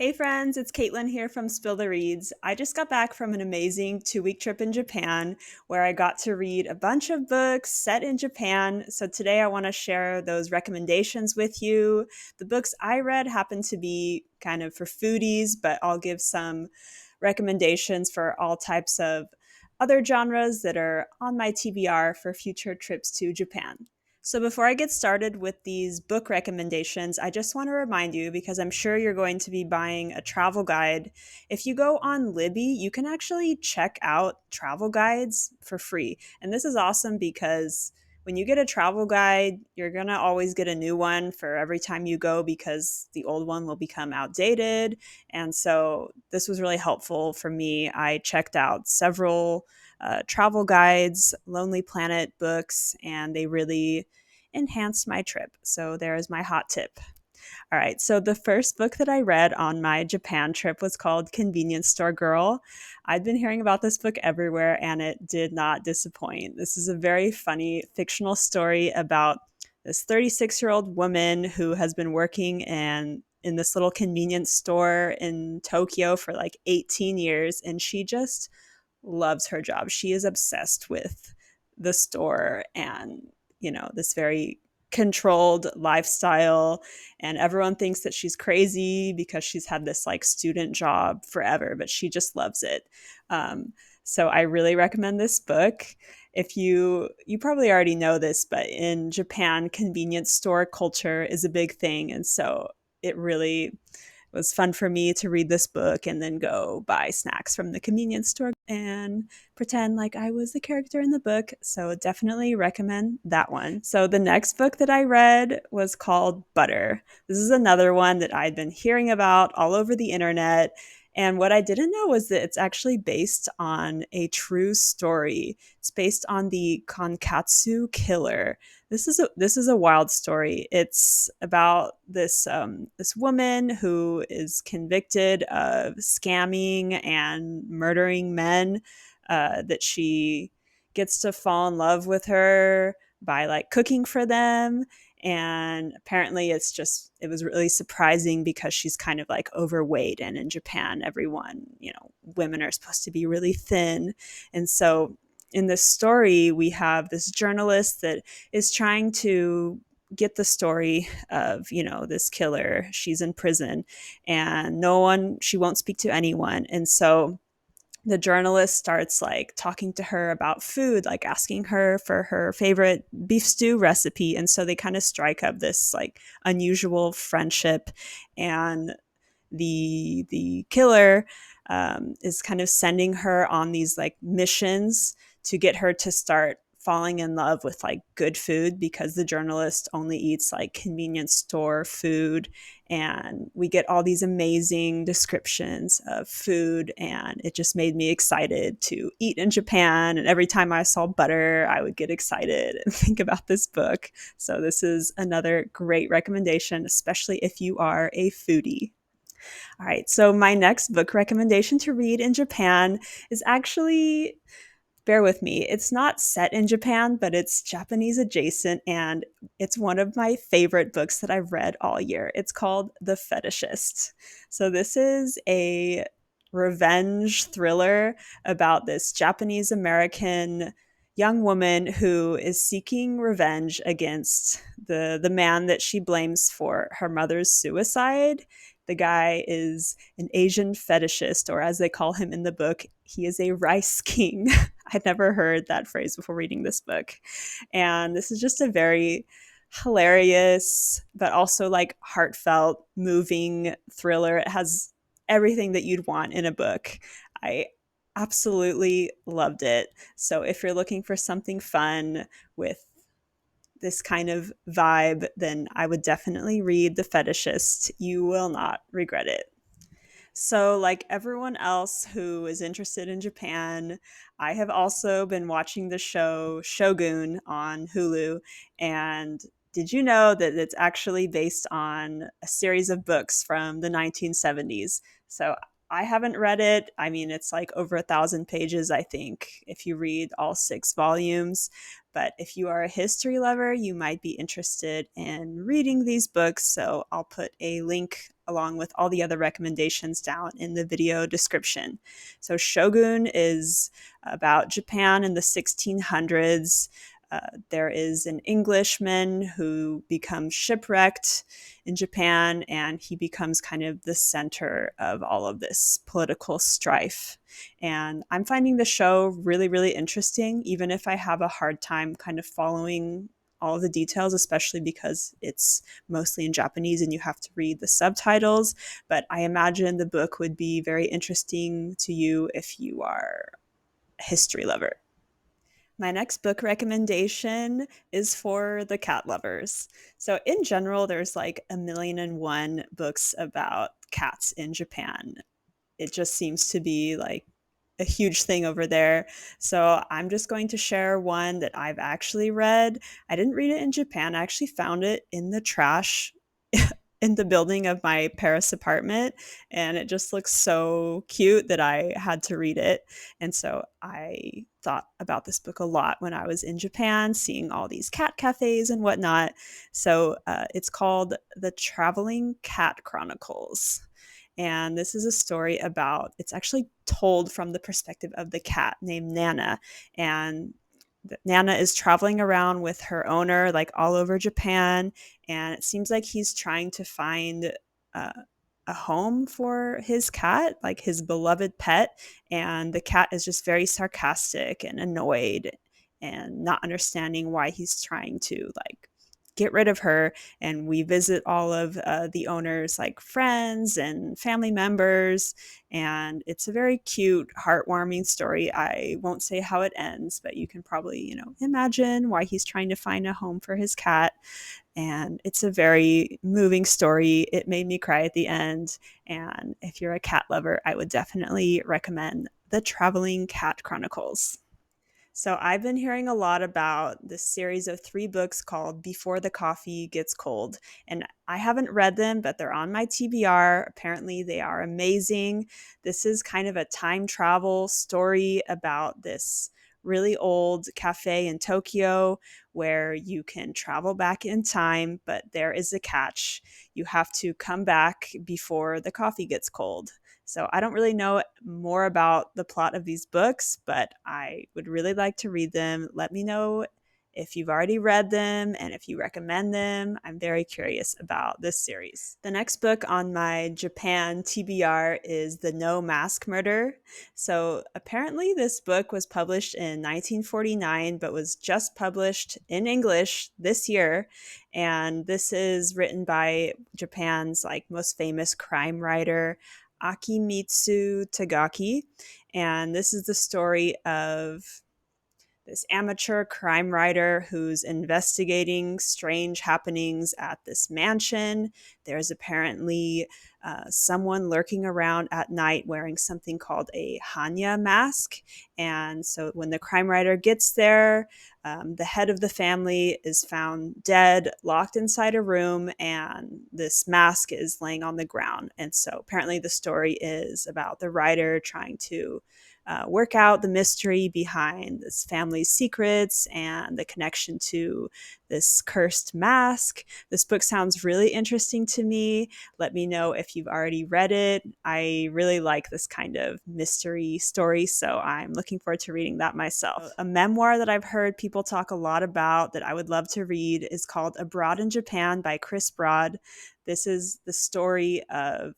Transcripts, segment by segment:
Hey friends, it's Caitlin here from Spill the Reads. I just got back from an amazing 2 week trip in Japan where I got to read a bunch of books set in Japan. So today I want to share those recommendations with you. The books I read happen to be kind of for foodies, but I'll give some recommendations for all types of other genres that are on my TBR for future trips to Japan. So, before I get started with these book recommendations, I just want to remind you because I'm sure you're going to be buying a travel guide. If you go on Libby, you can actually check out travel guides for free. And this is awesome because when you get a travel guide, you're going to always get a new one for every time you go because the old one will become outdated. And so, this was really helpful for me. I checked out several travel guides, Lonely Planet books, and they really enhanced my trip. So there's my hot tip. All right. So the first book that I read on my Japan trip was called Convenience Store Girl. I'd been hearing about this book everywhere and it did not disappoint. This is a very funny fictional story about this 36-year-old woman who has been working in this little convenience store in Tokyo for like 18 years and she just loves her job. She is obsessed with the store and, this very controlled lifestyle. And everyone thinks that she's crazy because she's had this like student job forever, but she just loves it. So I really recommend this book. If you probably already know this, but in Japan, convenience store culture is a big thing. And so it really was fun for me to read this book and then go buy snacks from the convenience store and pretend like I was the character in the book. So definitely recommend that one. So the next book that I read was called Butter. This is another one that I'd been hearing about all over the internet. And what I didn't know was that it's actually based on a true story. It's based on the Konkatsu killer. This is a wild story. It's about this woman who is convicted of scamming and murdering men. That she gets to fall in love with her by like cooking for them. And apparently it was really surprising because she's kind of like overweight. And in Japan, everyone, women are supposed to be really thin. And so in this story, we have this journalist that is trying to get the story of, this killer. She's in prison and she won't speak to anyone. And so the journalist starts like talking to her about food, like asking her for her favorite beef stew recipe. And so they kind of strike up this like unusual friendship. And the killer is kind of sending her on these like missions to get her to start falling in love with like good food because the journalist only eats like convenience store food. And we get all these amazing descriptions of food and it just made me excited to eat in Japan. And every time I saw butter, I would get excited and think about this book. So this is another great recommendation, especially if you are a foodie. All right, so my next book recommendation to read in Japan is actually, bear with me, it's not set in Japan, but it's Japanese adjacent, and it's one of my favorite books that I've read all year. It's called The Fetishist. So this is a revenge thriller about this Japanese American young woman who is seeking revenge against the man that she blames for her mother's suicide. The guy is an Asian fetishist, or as they call him in the book, he is a rice king. I'd never heard that phrase before reading this book. And this is just a very hilarious, but also like heartfelt, moving thriller. It has everything that you'd want in a book. I absolutely loved it. So if you're looking for something fun with this kind of vibe, then I would definitely read The Fetishist. You will not regret it. So, like everyone else who is interested in Japan, I have also been watching the show Shogun on Hulu. And did you know that it's actually based on a series of books from the 1970s? So, I haven't read it. I mean, it's like over 1,000 pages, I think, if you read all 6 volumes. But if you are a history lover, you might be interested in reading these books. So I'll put a link along with all the other recommendations down in the video description. So Shogun is about Japan in the 1600s. There is an Englishman who becomes shipwrecked in Japan, and he becomes kind of the center of all of this political strife. And I'm finding the show really, really interesting, even if I have a hard time kind of following all of the details, especially because it's mostly in Japanese and you have to read the subtitles. But I imagine the book would be very interesting to you if you are a history lover. My next book recommendation is for the cat lovers. So, in general, there's like a million and one books about cats in Japan. It just seems to be like a huge thing over there. So, I'm just going to share one that I've actually read. I didn't read it in Japan, I actually found it in the trash in the building of my Paris apartment, and it just looks so cute that I had to read it. And so I thought about this book a lot when I was in Japan, seeing all these cat cafes and whatnot. So it's called The Traveling Cat Chronicles. And this is a story about, it's actually told from the perspective of the cat named Nana. And Nana is traveling around with her owner, like all over Japan, and it seems like he's trying to find uh, a home for his cat, like his beloved pet. And the cat is just very sarcastic and annoyed and not understanding why he's trying to like get rid of her. And we visit all of the owner's like friends and family members, and it's a very cute, heartwarming story. I won't say how it ends, but you can probably, imagine why he's trying to find a home for his cat. And it's a very moving story. It made me cry at the end. And if you're a cat lover, I would definitely recommend The Traveling Cat Chronicles. So I've been hearing a lot about this series of 3 books called Before the Coffee Gets Cold. And I haven't read them, but they're on my TBR. Apparently, they are amazing. This is kind of a time travel story about this really old cafe in Tokyo where you can travel back in time, but there is a catch. You have to come back before the coffee gets cold. So I don't really know more about the plot of these books, but I would really like to read them. Let me know if you've already read them and if you recommend them. I'm very curious about this series. The next book on my Japan TBR is The No Mask Murder. So apparently this book was published in 1949, but was just published in English this year. And this is written by Japan's like most famous crime writer, Akimitsu Takagi. And this is the story of this amateur crime writer who's investigating strange happenings at this mansion. There's apparently someone lurking around at night wearing something called a Hanya mask. And so when the crime writer gets there, the head of the family is found dead, locked inside a room, and this mask is laying on the ground. And so apparently the story is about the writer trying to work out the mystery behind this family's secrets and the connection to this cursed mask. This book sounds really interesting to me. Let me know if you've already read it. I really like this kind of mystery story, so I'm looking forward to reading that myself. A memoir that I've heard people talk a lot about that I would love to read is called Abroad in Japan by Chris Broad. This is the story of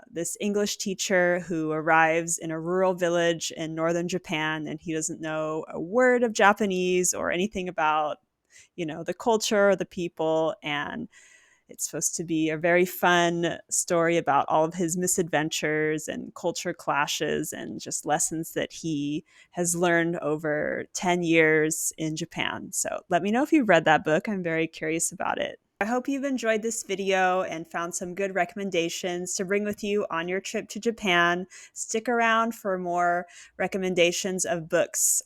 this English teacher who arrives in a rural village in northern Japan, and he doesn't know a word of Japanese or anything about, the culture or the people. And it's supposed to be a very fun story about all of his misadventures and culture clashes and just lessons that he has learned over 10 years in Japan. So let me know if you've read that book. I'm very curious about it. I hope you've enjoyed this video and found some good recommendations to bring with you on your trip to Japan. Stick around for more recommendations of books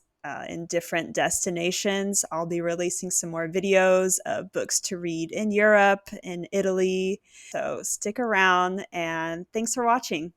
in different destinations. I'll be releasing some more videos of books to read in Europe, in Italy. So stick around, and thanks for watching.